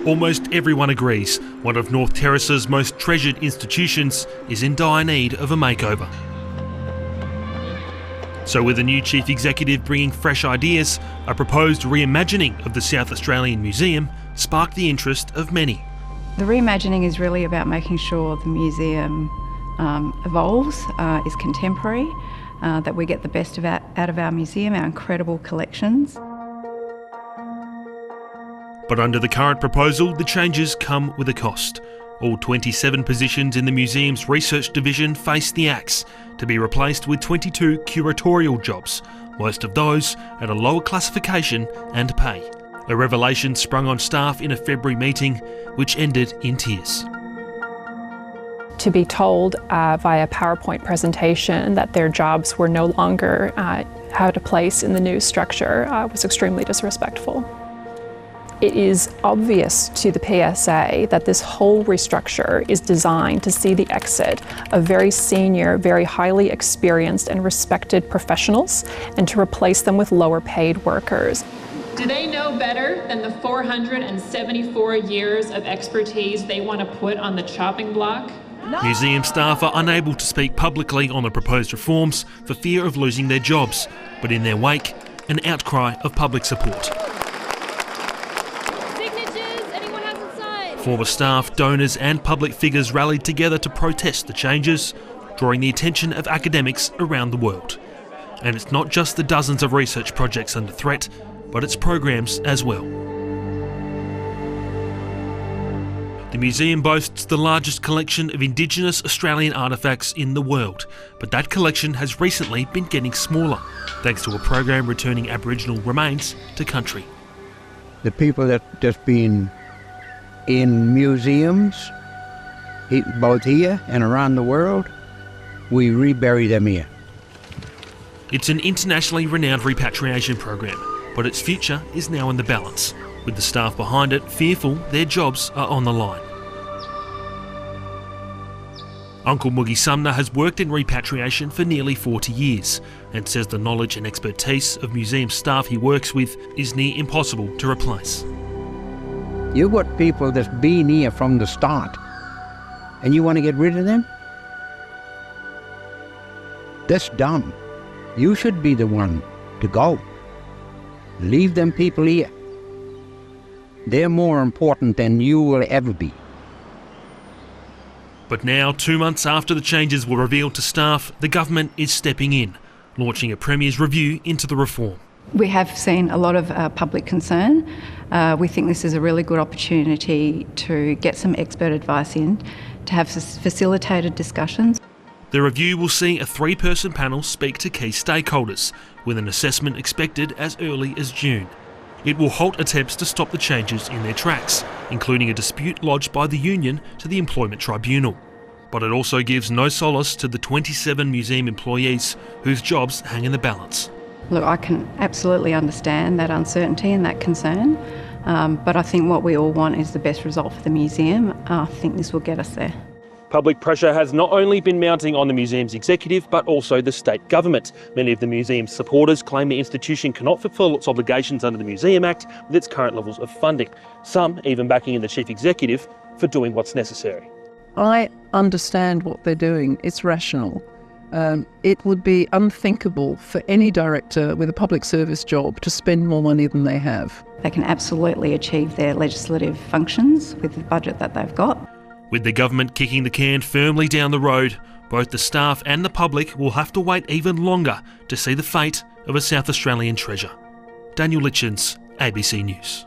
Almost everyone agrees one of North Terrace's most treasured institutions is in dire need of a makeover. So with a new chief executive bringing fresh ideas, a proposed reimagining of the South Australian Museum sparked the interest of many. The reimagining is really about making sure the museum evolves, is contemporary, that we get the best out of our museum, our incredible collections. But under the current proposal, the changes come with a cost. All 27 positions in the museum's research division face the axe, to be replaced with 22 curatorial jobs, most of those at a lower classification and pay. A revelation sprung on staff in a February meeting, which ended in tears. To be told via PowerPoint presentation that their jobs were no longer had a place in the new structure was extremely disrespectful. It is obvious to the PSA that this whole restructure is designed to see the exit of very senior, very highly experienced and respected professionals and to replace them with lower paid workers. Do they know better than the 474 years of expertise they want to put on the chopping block? No. Museum staff are unable to speak publicly on the proposed reforms for fear of losing their jobs, but in their wake, an outcry of public support. Former staff, donors and public figures rallied together to protest the changes, drawing the attention of academics around the world. And it's not just the dozens of research projects under threat, but its programs as well. The museum boasts the largest collection of Indigenous Australian artefacts in the world, but that collection has recently been getting smaller, thanks to a program returning Aboriginal remains to country. The people that just been in museums, both here and around the world, we rebury them here. It's an internationally renowned repatriation program, but its future is now in the balance, with the staff behind it fearful their jobs are on the line. Uncle Moogie Sumner has worked in repatriation for nearly 40 years and says the knowledge and expertise of museum staff he works with is near impossible to replace. You've got people that's been here from the start, and you want to get rid of them? That's dumb. You should be the one to go. Leave them people here. They're more important than you will ever be. But now, 2 months after the changes were revealed to staff, the government is stepping in, launching a Premier's review into the reform. We have seen a lot of public concern. We think this is a really good opportunity to get some expert advice in, to have facilitated discussions. The review will see a 3-person panel speak to key stakeholders, with an assessment expected as early as June. It will halt attempts to stop the changes in their tracks, including a dispute lodged by the union to the Employment Tribunal. But it also gives no solace to the 27 museum employees whose jobs hang in the balance. Look, I can absolutely understand that uncertainty and that concern, but I think what we all want is the best result for the museum. I think this will get us there. Public pressure has not only been mounting on the museum's executive, but also the state government. Many of the museum's supporters claim the institution cannot fulfil its obligations under the Museum Act with its current levels of funding. Some even backing in the chief executive for doing what's necessary. I understand what they're doing. It's rational. It would be unthinkable for any director with a public service job to spend more money than they have. They can absolutely achieve their legislative functions with the budget that they've got. With the government kicking the can firmly down the road, both the staff and the public will have to wait even longer to see the fate of a South Australian treasure. Daniel Litchins, ABC News.